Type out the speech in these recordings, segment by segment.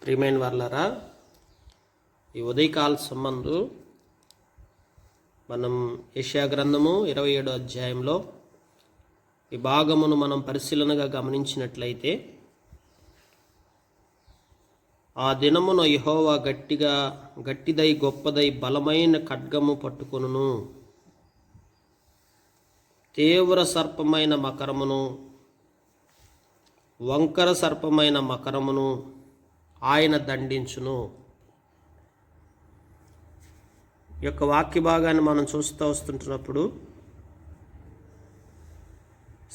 ప్రియమైన వాళ్ళారా, ఈ ఉదయకాల సంబంధు మనం యెషయా గ్రంథము 27వ అధ్యాయంలో ఈ భాగమును మనం పరిశీలనగా గమనించినట్లయితే, ఆ దినమున యెహోవా గట్టిదై గొప్పదై బలమైన ఖడ్గము పట్టుకొనును, తీవ్ర సర్పమైన మకరమును వంకర సర్పమైన మకరమును ఆయన దండించును. ఈ యొక్క వాక్య భాగాన్ని మనం చూస్తూ వస్తుంటున్నప్పుడు,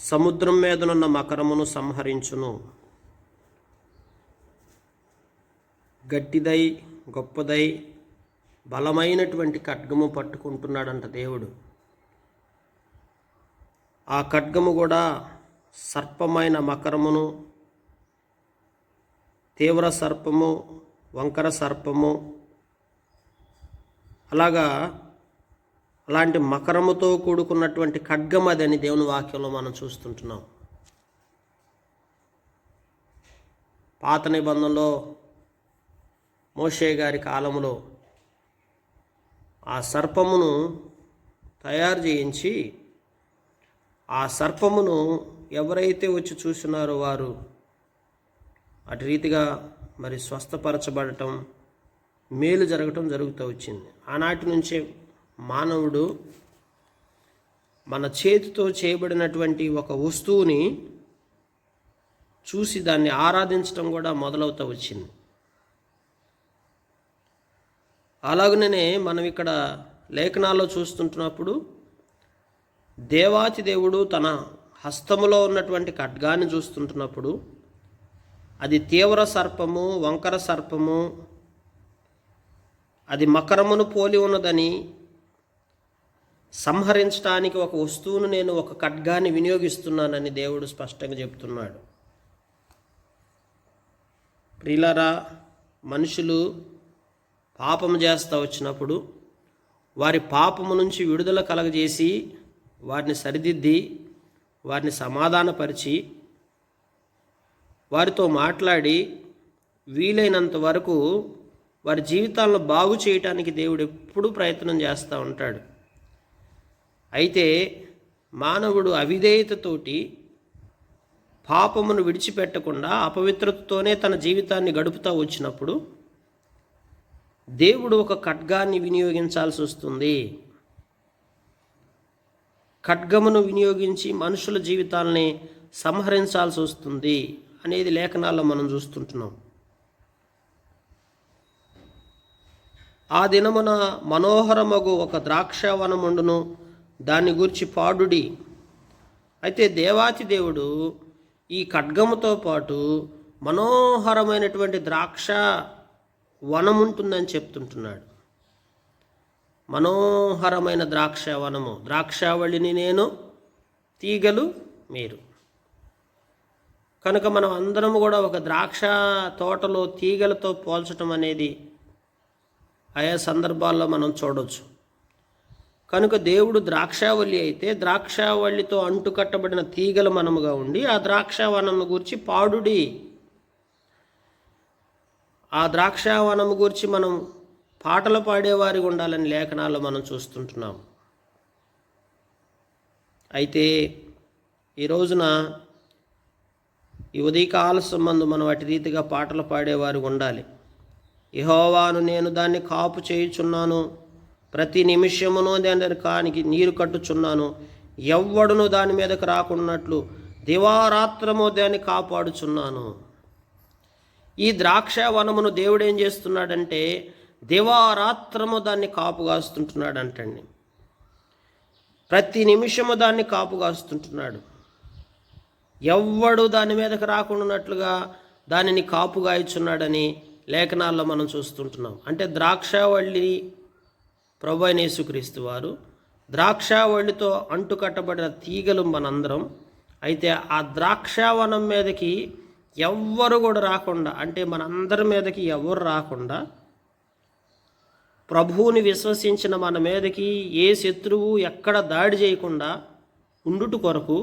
సముద్రం మీదనున్న మకరమును సంహరించును, గట్టిదై గొప్పదై బలమైనటువంటి ఖడ్గము పట్టుకుంటున్నాడంట దేవుడు. ఆ ఖడ్గము కూడా సర్పమైన మకరమును, తీవ్ర సర్పము, వంకర సర్పము, అలాంటి మకరముతో కూడుకున్నటువంటి ఖడ్గం అదని దేవుని వాక్యంలో మనం చూస్తుంటున్నాం. పాత నిబంధనలో మోషే గారి కాలంలో ఆ సర్పమును తయారు చేయించి, ఆ సర్పమును ఎవరైతే వచ్చి చూసినారో వారు అటు రీతిగా మరి స్వస్థపరచబడటం, మేలు జరగటం జరుగుతూ వచ్చింది. ఆనాటి నుంచే మానవుడు మన చేతితో చేయబడినటువంటి ఒక వస్తువుని చూసి దాన్ని ఆరాధించటం కూడా మొదలవుతూ వచ్చింది. అలాగనే మనం ఇక్కడ లేఖనాల్లో చూస్తుంటున్నప్పుడు, దేవాతి దేవుడు తన హస్తములో ఉన్నటువంటి ఖడ్గాన్ని చూస్తుంటున్నప్పుడు, అది తీవ్ర సర్పము, వంకర సర్పము, అది మకరమును పోలి ఉన్నదని సంహరించడానికి ఒక వస్తువును నేను ఒక ఖడ్గాన్ని వినియోగిస్తున్నానని దేవుడు స్పష్టంగా చెప్తున్నాడు. ప్రియులారా, మనుషులు పాపము చేస్తూ వచ్చినప్పుడు వారి పాపము నుంచి విడుదల కలగజేసి వారిని సరిదిద్ది వారిని సమాధానపరిచి వారితో మాట్లాడి వీలైనంత వరకు వారి జీవితాలను బాగు చేయటానికి దేవుడు ఎప్పుడూ ప్రయత్నం చేస్తూ ఉంటాడు. అయితే మానవుడు అవిధేయతతోటి పాపమును విడిచిపెట్టకుండా అపవిత్రతతోనే తన జీవితాన్ని గడుపుతూ వచ్చినప్పుడు దేవుడు ఒక ఖడ్గాన్ని వినియోగించాల్సి వస్తుంది. ఖడ్గమును వినియోగించి మనుషుల జీవితాలని సంహరించాల్సి వస్తుంది అనేది లేఖనాల్లో మనం చూస్తుంటున్నాం. ఆ దినమున మనోహరమగు ఒక ద్రాక్షవనముండును, దాన్ని గురించి పాడుడి. అయితే దేవాతి దేవుడు ఈ ఖడ్గముతో పాటు మనోహరమైనటువంటి ద్రాక్ష వనం ఉంటుందని చెప్తుంటున్నాడు. మనోహరమైన ద్రాక్షవనము, ద్రాక్షావళిని నేను, తీగలు మీరు. కనుక మనం అందరం కూడా ఒక ద్రాక్ష తోటలో తీగలతో పోల్చడం అనేది ఆయా సందర్భాల్లో మనం చూడవచ్చు. కనుక దేవుడు ద్రాక్షావళి అయితే ద్రాక్షావళితో అంటుకట్టబడిన తీగలు మనముగా ఉండి ఆ ద్రాక్షావనము గురించి పాడుడి. ఆ ద్రాక్షావనము గురించి మనం పాటలు పాడేవారిగా ఉండాలని లేఖనాల్లో మనం చూస్తుంటున్నాం. అయితే ఈ రోజున ఈ ఉదయకాల సంబంధం మనం అటు రీతిగా పాటలు పాడేవారు ఉండాలి. యెహోవాను నేను దాన్ని కాపు చేయుచున్నాను, ప్రతి నిమిషమును దానికి నీరు కట్టుచున్నాను, ఎవ్వడును దాని మీదకు రాకున్నట్లు దివారాత్రము దాన్ని కాపాడుచున్నాను. ఈ ద్రాక్ష వనమును దేవుడు ఏం చేస్తున్నాడంటే దివారాత్రము దాన్ని కాపుగాస్తుంటున్నాడంటండి. ప్రతి నిమిషము దాన్ని కాపుగాస్తుంటున్నాడు. ఎవ్వడు దాని మీదకి రాకుండానట్లుగా దానిని కాపుగాయిచున్నాడని లేఖనాల్లో మనం చూస్తుంటున్నాం. అంటే ద్రాక్షావళి ప్రభువైన యేసుక్రీస్తు వారు, ద్రాక్షావళితో అంటుకట్టబడిన తీగలు మనందరం. అయితే ఆ ద్రాక్షావనం మీదకి ఎవ్వరు కూడా రాకుండా, అంటే మనందరి మీదకి ఎవరు రాకుండా, ప్రభువుని విశ్వసించిన మన మీదకి ఏ శత్రువు ఎక్కడ దాడి చేయకుండా ఉండుట కొరకు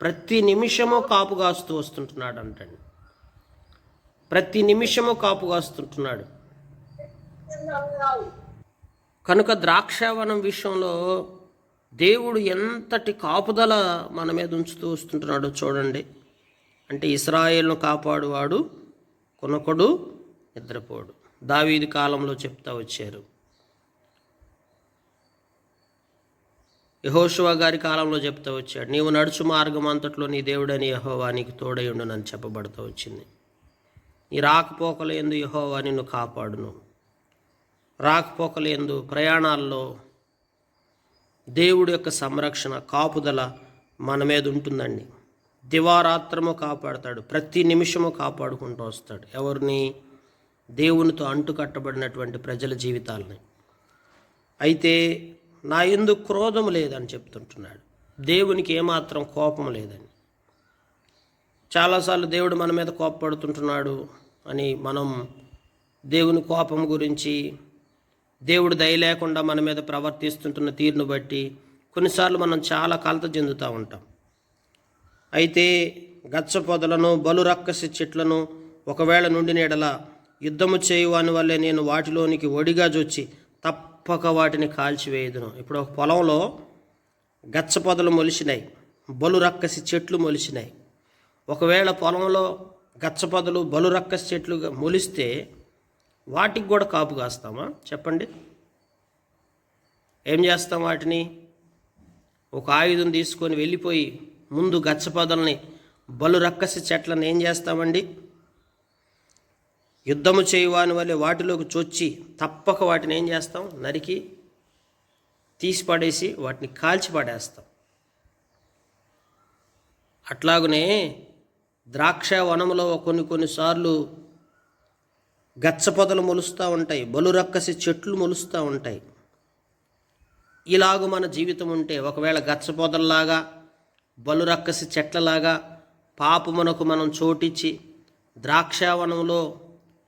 ప్రతి నిమిషము కాపుగాస్తూ వస్తుంటున్నాడు అంటండి. ప్రతి నిమిషము కాపు కాస్తుంటున్నాడు. కనుక ద్రాక్షావనం విషయంలో దేవుడు ఎంతటి కాపుదల మన మీద ఉంచుతూ వస్తుంటున్నాడో చూడండి. అంటే ఇశ్రాయేలును కాపాడువాడు కొనొకడు నిద్రపోడు. దావీదు కాలంలో చెప్తా వచ్చారు. యెహోషువ గారి కాలంలో చెప్తా వచ్చాడు, నీవు నడుచు మార్గం అంతట్లో నీ దేవుడని యెహోవా నీకు తోడయుండునని చెప్పబడుతూ వచ్చింది. నీ రాకపోకలందు యెహోవా నిన్ను కాపాడును. రాకపోకలందు ప్రయాణాల్లో దేవుడి యొక్క సంరక్షణ కాపుదల మన మీద ఉంటుందండి. దివారాత్రము కాపాడుతాడు, ప్రతి నిమిషము కాపాడుకుంటూ వస్తాడు. ఎవరిని? దేవునితో అంటు కట్టబడినటువంటి ప్రజల జీవితాలని. అయితే నా యందు క్రోధం లేదని చెప్తుంటున్నాడు. దేవునికి ఏమాత్రం కోపం లేదని. చాలాసార్లు దేవుడు మన మీద కోపపడుతుంటున్నాడు అని మనం దేవుని కోపం గురించి, దేవుడు దయ లేకుండా మన మీద ప్రవర్తిస్తుంటున్న తీరును బట్టి కొన్నిసార్లు మనం చాలా కలత చెందుతూ ఉంటాం. అయితే గచ్చ పొదలను బలురక్కసి చెట్లను ఒకవేళ నుండి నీడల యుద్ధము చేయువాని వల్లే నేను వాటిలోనికి ఒడిగా జొచ్చి తప్పక వాటిని కాల్చివేయుదును. ఇప్పుడు ఒక పొలంలో గచ్చ పొదలు మొలిచినాయి, బలురక్కసి చెట్లు మొలిచినాయి. ఒకవేళ పొలంలో గచ్చ పొదలు బలురక్కసి చెట్లు మొలిస్తే వాటికి కూడా కాపు కాస్తామా? చెప్పండి. ఏం చేస్తాం? వాటిని ఒక ఆయుధం తీసుకొని వెళ్ళిపోయి ముందు గచ్చ పొదల్ని బలురక్కసి చెట్లను ఏం చేస్తామండి? యుద్ధము చేయువాని వల్లే వాటిలోకి చొచ్చి తప్పక వాటిని ఏం చేస్తాం? నరికి తీసి పడేసి వాటిని కాల్చి పడేస్తాం. అట్లాగనే ద్రాక్ష వనములో కొన్నిసార్లు గచ్చ పొదలు మొలుస్తూ ఉంటాయి, బలురక్కసి చెట్లు మొలుస్తూ ఉంటాయి. ఇలాగ మన జీవితం ఉంటే ఒకవేళ గచ్చ పొదల్లాగా బలురక్కసి చెట్లలాగా పాపమునకు మనం చోటిచ్చి ద్రాక్షావనంలో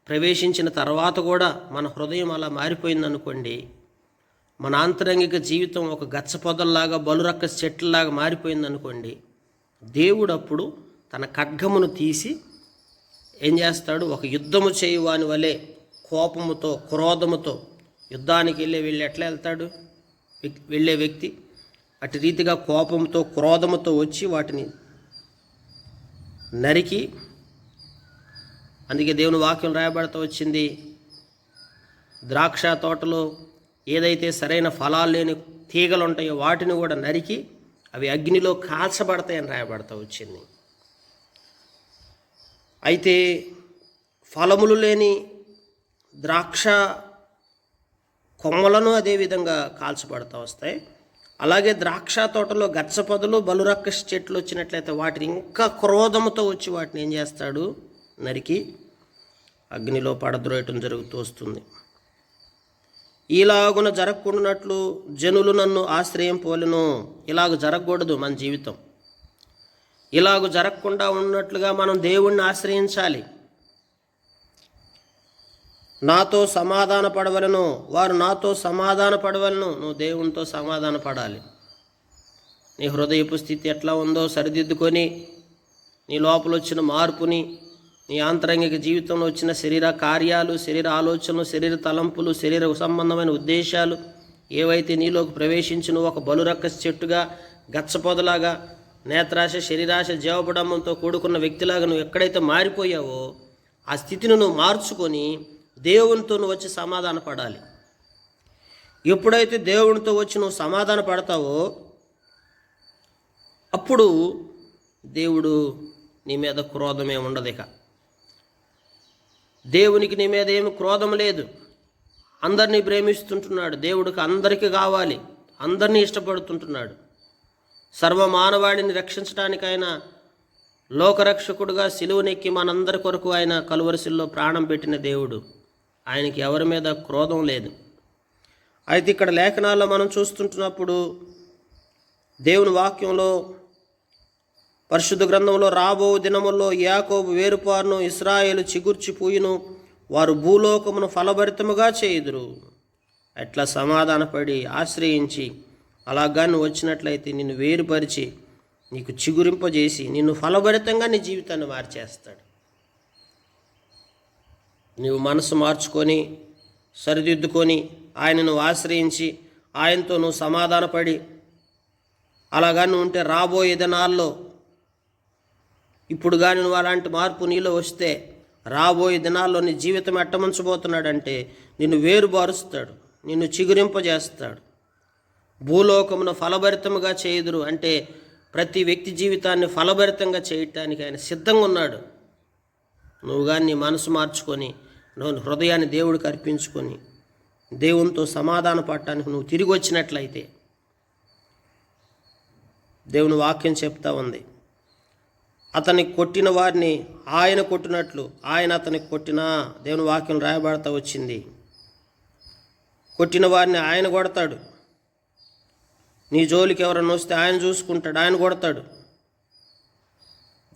ప్రవేశించిన తర్వాత కూడా మన హృదయం అలా మారిపోయిందనుకోండి, మన ఆంతరంగిక జీవితం ఒక గచ్చ పొదల్లాగా బలురక్కసి చెట్లలాగా మారిపోయిందనుకోండి, దేవుడు అప్పుడు తన ఖడ్గమును తీసి ఏం చేస్తాడు? ఒక యుద్ధము చేయువాని వలె కోపముతో క్రోధముతో యుద్ధానికి వీళ్ళు ఎట్లా వెళ్తాడు? వెళ్ళే వ్యక్తి అటు రీతిగా కోపంతో క్రోధముతో వచ్చి వాటిని నరికి, అందుకే దేవుని వాక్యం రాయబడుతూ వచ్చింది, ద్రాక్ష తోటలో ఏదైతే సరైన ఫలాలు లేని తీగలు ఉంటాయో వాటిని కూడా నరికి అవి అగ్నిలో కాల్చబడతాయని రాయబడుతూ వచ్చింది. అయితే ఫలములు లేని ద్రాక్ష కొమ్మలను అదేవిధంగా కాల్చబడుతూ వస్తాయి. అలాగే ద్రాక్ష తోటలో గచ్చ పొదలు బలురక్కసి చెట్లు వచ్చినట్లయితే వాటిని ఇంకా క్రోధముతో వచ్చి వాటిని ఏం చేస్తాడు? నరికి అగ్నిలో పడద్రోయటం జరుగుతూ వస్తుంది. ఇలాగున జరగకుండానట్లు జనులు నన్ను ఆశ్రయం పోలెను. ఇలాగ జరగకూడదు మన జీవితం. ఇలాగ జరగకుండా ఉన్నట్లుగా మనం దేవుణ్ణి ఆశ్రయించాలి. నాతో సమాధాన పడవలను, వారు నాతో సమాధాన పడవలను. నువ్వు దేవునితో సమాధాన పడాలి. నీ హృదయపు స్థితి ఎట్లా ఉందో సరిదిద్దుకొని, నీ లోపల వచ్చిన మార్పుని, నీ ఆంతరంగిక జీవితంలో వచ్చిన శరీర కార్యాలు, శరీర ఆలోచనలు, శరీర తలంపులు, శరీర సంబంధమైన ఉద్దేశాలు ఏవైతే నీలోకి ప్రవేశించి నువ్వు ఒక బలురక్కసి చెట్టుగా గచ్చపొదలాగా నేత్రాశ, శరీరాశ, జీవబడంతో కూడుకున్న వ్యక్తిలాగా నువ్వు ఎక్కడైతే మారిపోయావో ఆ స్థితిని నువ్వు మార్చుకొని దేవునితో నువ్వు వచ్చి సమాధాన పడాలి. ఎప్పుడైతే దేవునితో వచ్చి నువ్వు సమాధాన పడతావో అప్పుడు దేవుడు నీ మీద క్రోధమే ఉండదు. ఇక దేవునికి నీ మీద ఏమి క్రోధం లేదు. అందరినీ ప్రేమిస్తుంటున్నాడు. దేవుడికి అందరికీ కావాలి, అందరినీ ఇష్టపడుతుంటున్నాడు. సర్వమానవాడిని రక్షించడానికి ఆయన లోకరక్షకుడుగా సిలువనెక్కి మనందరి కొరకు ఆయన కలువరిశిల్లో ప్రాణం పెట్టిన దేవుడు. ఆయనకి ఎవరి మీద క్రోధం లేదు. అయితే ఇక్కడ లేఖనాల్లో మనం చూస్తుంటున్నప్పుడు దేవుని వాక్యంలో పరిశుద్ధ గ్రంథంలో రాబో దినముల్లో యాకోబు వేరుపారును, ఇశ్రాయేలు చిగుర్చిపోయిను, వారు భూలోకమును ఫలభరితముగా చేయుదురు. అట్లా సమాధానపడి ఆశ్రయించి అలాగా నువ్వు వచ్చినట్లయితే నిన్ను వేరుపరిచి నీకు చిగురింపజేసి నిన్ను ఫలభరితంగా నీ జీవితాన్ని మార్చేస్తాడు. నీవు మనసు మార్చుకొని సరిదిద్దుకొని ఆయనను ఆశ్రయించి ఆయనతో నువ్వు సమాధానపడి అలాగా నువ్వు ఉంటే రాబోయే దినాల్లో ఇప్పుడు కానీ నువ్వు అలాంటి మార్పు నీలో వస్తే రాబోయే దినాల్లో నీ జీవితం ఎట్టమంచబోతున్నాడంటే నిన్ను వేరుబారుస్తాడు, నిన్ను చిగురింపజేస్తాడు. భూలోకమును ఫలభరితముగా చేయుదురు అంటే ప్రతి వ్యక్తి జీవితాన్ని ఫలభరితంగా చేయటానికి ఆయన సిద్ధంగా ఉన్నాడు. నువ్వు కానీ నీ మనసు మార్చుకొని నువ్వు హృదయాన్ని దేవుడికి అర్పించుకొని దేవునితో సమాధాన పడటానికి నువ్వు తిరిగి వచ్చినట్లయితే దేవుని వాక్యం చెప్తా ఉంది, అతనికి కొట్టిన వారిని ఆయన కొట్టినట్లు ఆయన అతనికి కొట్టినా. దేవుని వాక్యం రాయబడతా వచ్చింది. కొట్టిన వారిని ఆయన కొడతాడు. నీ జోలికి ఎవరన్నా వస్తే ఆయన చూసుకుంటాడు, ఆయన కొడతాడు.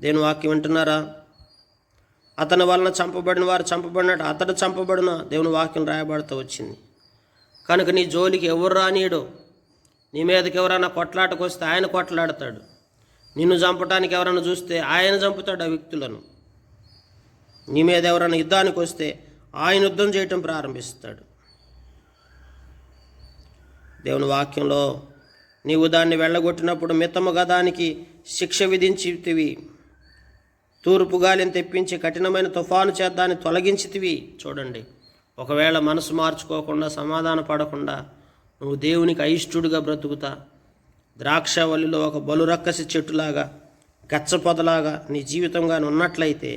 దేవుని వాక్యం వింటున్నారా? అతని వలన చంపబడిన వారు చంపబడినట్టు అతడు చంపబడిన దేవుని వాక్యం రాయబడతా వచ్చింది. కనుక నీ జోలికి ఎవరు రానీయడు. నీ మీదకి ఎవరైనా కొట్లాటకు వస్తే ఆయన కొట్లాడతాడు. నిన్ను చంపటానికి ఎవరైనా చూస్తే ఆయన చంపుతాడు ఆ వ్యక్తులను. నీ మీద ఎవరైనా యుద్ధానికి వస్తే ఆయన యుద్ధం చేయటం ప్రారంభిస్తాడు. దేవుని వాక్యంలో నీవు దాన్ని వెళ్ళగొట్టినప్పుడు మితముగా దానికి శిక్ష విధించితివి, తూర్పు గాలిని తెప్పించి కఠినమైన తుఫాను చేత దాన్ని తొలగించితివి. చూడండి, ఒకవేళ మనసు మార్చుకోకుండా సమాధాన పడకుండా నువ్వు దేవునికి అయిష్టుడిగా బ్రతుకుతా ద్రాక్షవల్లిలో ఒక బలురక్కసి చెట్టులాగా గచ్చపొదలాగా నీ జీవితంగా ఉన్నట్లయితే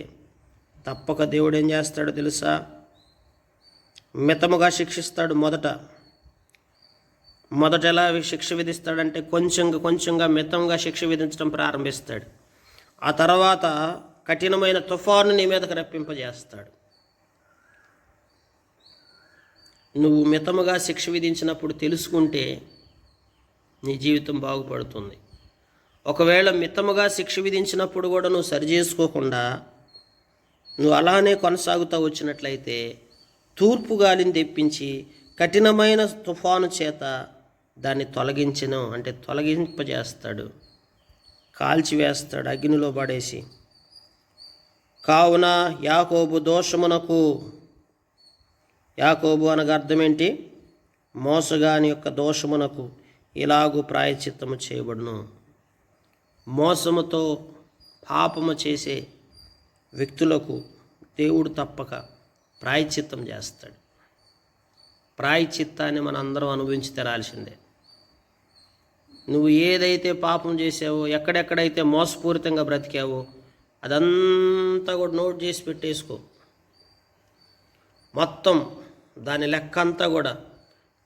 తప్పక దేవుడు ఏం చేస్తాడో తెలుసా? మితముగా శిక్షిస్తాడు. మొదట ఎలా శిక్ష విధిస్తాడంటే కొంచెంగా మితంగా శిక్ష విధించడం ప్రారంభిస్తాడు. ఆ తర్వాత కఠినమైన తుఫాను నీ మీదకు రప్పింపజేస్తాడు. నువ్వు మితముగా శిక్ష విధించినప్పుడు తెలుసుకుంటే నీ జీవితం బాగుపడుతుంది. ఒకవేళ మితముగా శిక్ష విధించినప్పుడు కూడా నువ్వు సరిచేసుకోకుండా నువ్వు అలానే కొనసాగుతూ వచ్చినట్లయితే తూర్పు గాలిని తెప్పించి కఠినమైన తుఫాను చేత దాన్ని తొలగింపజేస్తాడు, కాల్చివేస్తాడు, అగ్నిలో పడేసి. కావున యాకోబు అనగా అర్థం ఏంటి? మోసగాని యొక్క దోషమునకు ఇలాగూ ప్రాయశ్చిత్తము చేయబడును. మోసముతో పాపము చేసే వ్యక్తులకు దేవుడు తప్పక ప్రాయశ్చిత్తం చేస్తాడు. ప్రాయశ్చిత్తాన్ని మన అందరం అనుభవించి తెరాల్సిందే. నువ్వు ఏదైతే పాపం చేసావో, ఎక్కడెక్కడైతే మోసపూరితంగా బ్రతికావో అదంతా కూడా నోట్ చేసి పెట్టేసుకో. మొత్తం దాని లెక్క అంతా కూడా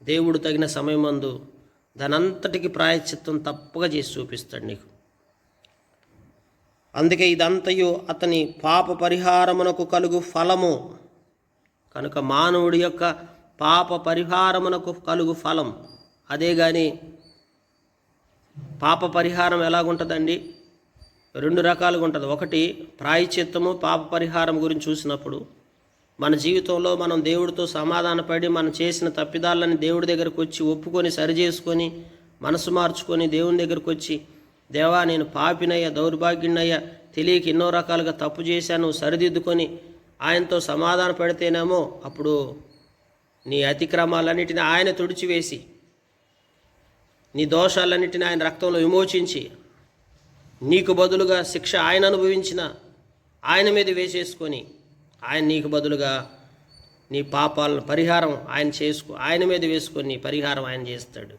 దేవుడు తగిన సమయమందు దాని అంతటికి ప్రాయశ్చిత్తం తప్పగా చేసి చూపిస్తాడు నీకు. అందుకే ఇదంతయు అతని పాప పరిహారమునకు కలుగు ఫలము. కనుక మానవుడి యొక్క పాప పరిహారమునకు కలుగు ఫలం అదే. కానీ పాప పరిహారం ఎలాగుంటుందండి? రెండు రకాలుగా ఉంటుంది. ఒకటి ప్రాయశ్చిత్తము, పాప పరిహారం గురించి చూసినప్పుడు మన జీవితంలో మనం దేవుడితో సమాధానపడి మనం చేసిన తప్పిదాలని దేవుడి దగ్గరకు వచ్చి ఒప్పుకొని సరిచేసుకొని మనసు మార్చుకొని దేవుని దగ్గరకు వచ్చి, దేవా నేను పాపినయ్యా, దౌర్భాగ్యున్నయ్యా, తెలియక ఎన్నో రకాలుగా తప్పు చేశాను, సరిదిద్దుకొని ఆయనతో సమాధాన పెడితేనేమో అప్పుడు నీ అతిక్రమాలన్నిటిని ఆయన తుడిచివేసి నీ దోషాలన్నిటిని ఆయన రక్తంలో విమోచించి నీకు బదులుగా శిక్ష ఆయన అనుభవించిన ఆయన మీద వేసేసుకొని ఆయన నీకు బదులుగా నీ పాపాలను పరిహారం ఆయన మీద వేసుకొని నీ పరిహారం ఆయన చేస్తాడు.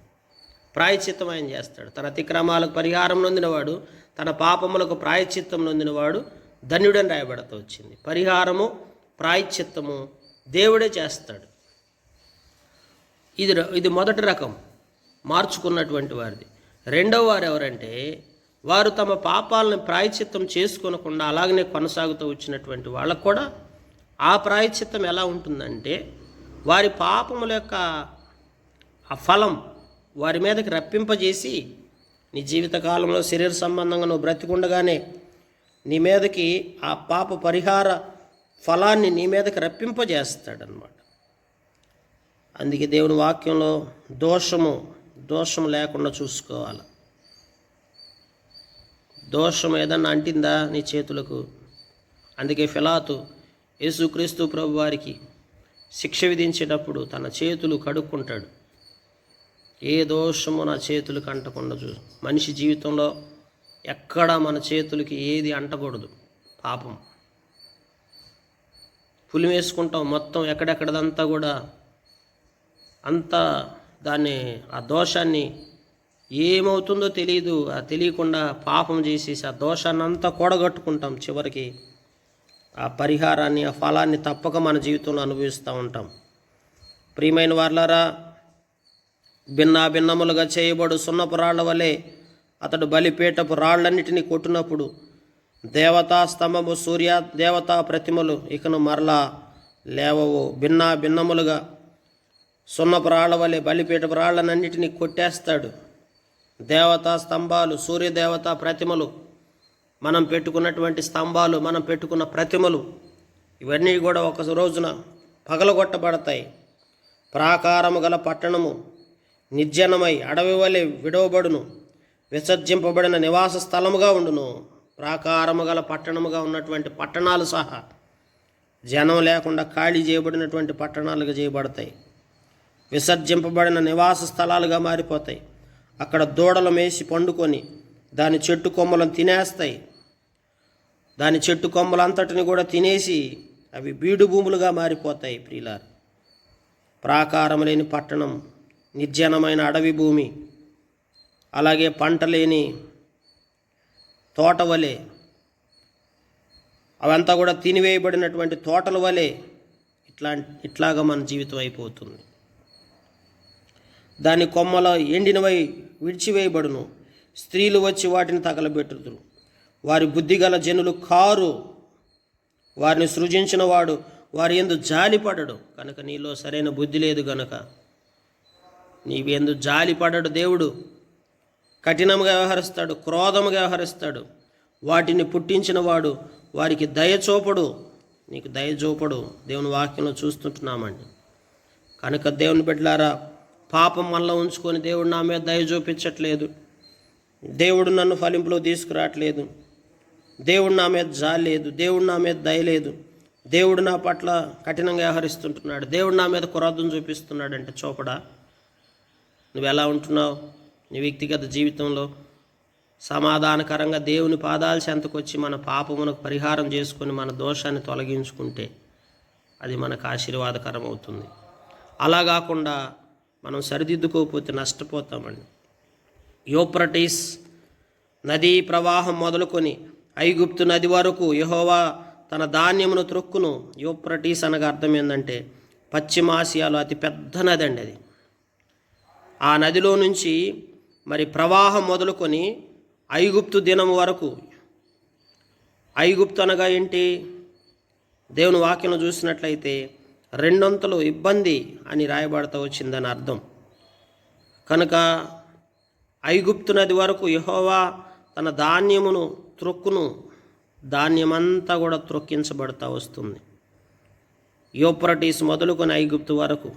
ప్రాయశ్చిత్తం ఆయన చేస్తాడు. తన అతిక్రమాలకు పరిహారం నొందినవాడు, తన పాపములకు ప్రాయశ్చిత్తం నొందినవాడు ధన్యుడని రాయబడతా వచ్చింది. పరిహారము ప్రాయశ్చిత్తము దేవుడే చేస్తాడు. ఇది మొదటి రకం మార్చుకున్నటువంటి వారిది. రెండవ వారు ఎవరంటే వారు తమ పాపాలను ప్రాయశ్చిత్తం చేసుకొనకుండా అలాగనే కొనసాగుతూ వచ్చినటువంటి వాళ్ళకు కూడా ఆ ప్రాయశ్చిత్తం ఎలా ఉంటుందంటే వారి పాపముల యొక్క ఆ ఫలం వారి మీదకి రప్పింపజేసి నీ జీవితకాలంలో శరీర సంబంధంగా నువ్వు బ్రతికుండగానే నీ మీదకి ఆ పాప పరిహార ఫలాన్ని నీ మీదకి రప్పింపజేస్తాడనమాట. అందుకే దేవుని వాక్యంలో దోషం లేకుండా చూసుకోవాలి. దోషం ఏదన్నా అంటిందా నీ చేతులకు? అందుకే ఫిలాతు యేసుక్రీస్తు ప్రభు వారికి శిక్ష విధించేటప్పుడు తన చేతులు కడుక్కుంటాడు. ఏ దోషము నా చేతులకు అంటకుండా మనిషి జీవితంలో ఎక్కడ మన చేతులకి ఏది అంటకూడదు. పాపం పులి వేసుకుంటాం, మొత్తం ఎక్కడెక్కడదంతా కూడా అంతా దాన్ని ఆ దోషాన్ని ఏమవుతుందో తెలియదు, ఆ తెలియకుండా పాపం చేసేసి ఆ దోషాన్ని అంతా కూడగట్టుకుంటాం. చివరికి ఆ పరిహారాన్ని, ఆ ఫలాన్ని తప్పక మన జీవితంలో అనుభవిస్తూ ఉంటాం. ప్రియమైన వారలారా, భిన్నములుగా చేయబడు సున్నపు రాళ్ల వలె అతడు బలిపీఠపు రాళ్లన్నిటినీ కొట్టినప్పుడు దేవతా స్తంభము, సూర్య దేవతా ప్రతిమలు ఇకను మరలా లేవవు. భిన్నములుగా సున్నపు రాళ్ల వలె బలిపీఠపు రాళ్లనన్నిటినీ కొట్టేస్తాడు. దేవతా స్తంభాలు, సూర్యదేవతా ప్రతిమలు, మనం పెట్టుకున్నటువంటి స్తంభాలు, మనం పెట్టుకున్న ప్రతిమలు, ఇవన్నీ కూడా ఒక రోజున పగలగొట్టబడతాయి. ప్రాకారము గల పట్టణము నిర్జనమై అడవి వలె విడవబడును, విసర్జింపబడిన నివాస స్థలముగా ఉండును. ప్రాకారము గల పట్టణముగా ఉన్నటువంటి పట్టణాలు సహా జనం లేకుండా ఖాళీ చేయబడినటువంటి పట్టణాలుగా చేయబడతాయి. విసర్జింపబడిన నివాస స్థలాలుగా మారిపోతాయి. అక్కడ దూడలు మేసి పండుకొని దాని చెట్టు కొమ్మలను తినేస్తాయి. దాని చెట్టు కొమ్మలంతటిని కూడా తినేసి అవి బీడు భూములుగా మారిపోతాయి. ప్రియులారా, ప్రాకారం లేని పట్టణం, నిర్జనమైన అడవి భూమి, అలాగే పంట లేని తోట వలె, అవంతా కూడా తినివేయబడినటువంటి తోటల వలె ఇట్లాగా మన జీవితం అయిపోతుంది. దాని కొమ్మల ఎండినవై విడిచివేయబడును, స్త్రీలు వచ్చి వాటిని తగలబెట్టుదురు. వారి బుద్ధిగల జనులు కారు, వారిని సృజించిన వాడు వారి యందు జాలిపడడు. కనుక నీలో సరైన బుద్ధి లేదు గనుక నీవి యందు జాలిపడడు. దేవుడు కఠినంగా వ్యవహరిస్తాడు, క్రోధముగా వ్యవహరిస్తాడు. వాటిని పుట్టించిన వాడు వారికి దయచూపడు, నీకు దయచూపడు. దేవుని వాక్యంలో చూస్తుంటున్నామండి. కనుక దేవుని బిడ్డలారా, పాపం మనలో ఉంచుకొని దేవుడు నా మీద దయ చూపించట్లేదు, దేవుడు నన్ను ఫలింపులో తీసుకురావట్లేదు, దేవుడు నా మీద జాలి లేదు, దేవుడు నా మీద దయ లేదు, దేవుడు నా పట్ల కఠినంగా వ్యవహరిస్తుంటున్నాడు, దేవుడు నా మీద క్రోధం చూపిస్తున్నాడు అంటే చూపడా? నువ్వు ఎలా ఉంటున్నావు? నీ వ్యక్తిగత జీవితంలో సమాధానకరంగా దేవుని పాదాల చెంతకొచ్చి మన పాపమునకు పరిహారం చేసుకొని మన దోషాన్ని తొలగించుకుంటే అది మనకు ఆశీర్వాదకరం అవుతుంది. అలా కాకుండా మనం సరిదిద్దుకోకపోతే నష్టపోతామండి. యూఫ్రటీస్ నదీ ప్రవాహం మొదలుకొని ఐగుప్తు నది వరకు యెహోవా తన ధాన్యమును త్రొక్కును. యూఫ్రటీస్ అనగా అర్థం ఏంటంటే పశ్చిమాసియాలో అతి పెద్ద నది అండి అది. ఆ నదిలో నుంచి మరి ప్రవాహం మొదలుకొని ఐగుప్తు దినం వరకు, ఐగుప్తు అనగా ఏంటి? దేవుని వాక్యం చూసినట్లయితే 2 ఇబ్బంది అని రాయబడతా వచ్చిందని అర్థం. కనుక ఐగుప్తు నది వరకు యెహోవా తన ధాన్యమును త్రొక్కును. ధాన్యమంతా కూడా త్రొక్కించబడతా వస్తుంది. యూఫ్రటీస్ మొదలుకొని ఐగుప్తు వరకు.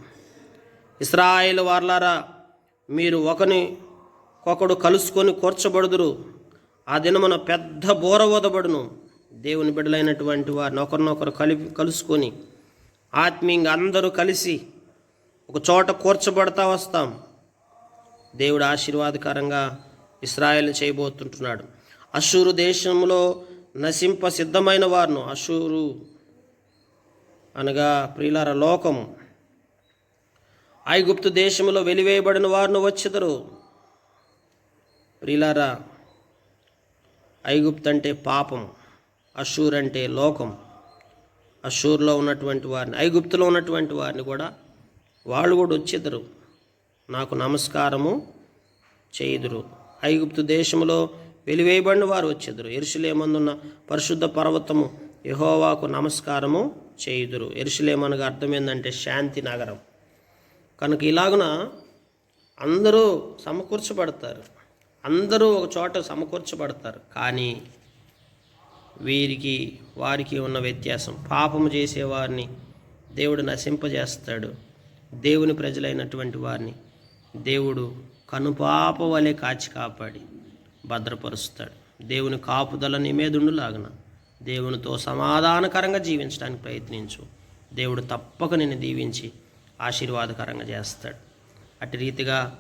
ఇశ్రాయేలు వారలారా, మీరు ఒకడు కలుసుకొని కూర్చబడుదురు. ఆ దినమున పెద్ద బోర ఊదబడును. దేవుని బిడ్డలైనటువంటి వారిని ఒకరినొకరు కలుసుకొని ఆత్మీయంగా అందరూ కలిసి ఒక చోట కూర్చబడతా వస్తాం. దేవుడు ఆశీర్వాదకరంగా ఇశ్రాయేలును చేయబోతుంటున్నాడు. అష్షూరు దేశంలో నశింప సిద్ధమైన వారును, అష్షూరు అనగా ప్రియులార లోకము, ఐగుప్తు దేశంలో వెలివేయబడిన వారును వచ్చెదరు. ప్రియులారా, ఐగుప్తు అంటే పాపం, అష్షూర్ అంటే లోకం. అష్షూర్లో ఉన్నటువంటి వారిని, ఐగుప్తులో ఉన్నటువంటి వారిని కూడా వాళ్ళు కూడా వచ్చేదరు, నాకు నమస్కారము చేయుదురు. ఐగుప్తు దేశంలో వెలివేయబడిన వారు వచ్చేదరు. యెరూషలేమందున్న పరిశుద్ధ పర్వతము యెహోవాకు నమస్కారము చేయుదురు. యెరూషలేమనగా అర్థం ఏంటంటే శాంతి నగరం. కనుక ఇలాగున అందరూ సమకూర్చబడతారు, అందరూ ఒక చోట సమకూర్చబడతారు. కానీ వారికి ఉన్న వ్యత్యాసం, పాపము చేసేవారిని దేవుడు నశింపజేస్తాడు. దేవుని ప్రజలైనటువంటి వారిని దేవుడు కనుపాప వలె కాచి కాపాడి భద్రపరుస్తాడు. దేవుని కాపుదల నీ మీదుండులాగన దేవునితో సమాధానకరంగా జీవించడానికి ప్రయత్నించు. దేవుడు తప్పక నిన్ను దీవించి ఆశీర్వాదకరంగా చేస్తాడు. అట్టి రీతిగా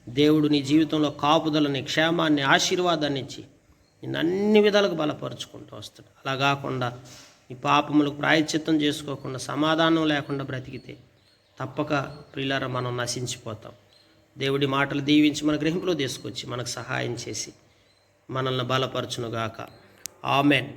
దేవుడు నీ జీవితంలో కాపుదలని, క్షేమాన్ని, ఆశీర్వాదాన్ని ఇచ్చి నిన్ను అన్ని విధాలకు బలపరుచుకుంటూ వస్తాడు. అలా కాకుండా ఈ పాపములకు ప్రాయశ్చిత్తం చేసుకోకుండా సమాధానం లేకుండా బ్రతికితే తప్పక ప్రియులారా మనం నశించిపోతాం. దేవుడి మాటలు దీవించి మన గ్రహింపులో తీసుకొచ్చి మనకు సహాయం చేసి మనల్ని బలపరచునుగాక. ఆమెన్.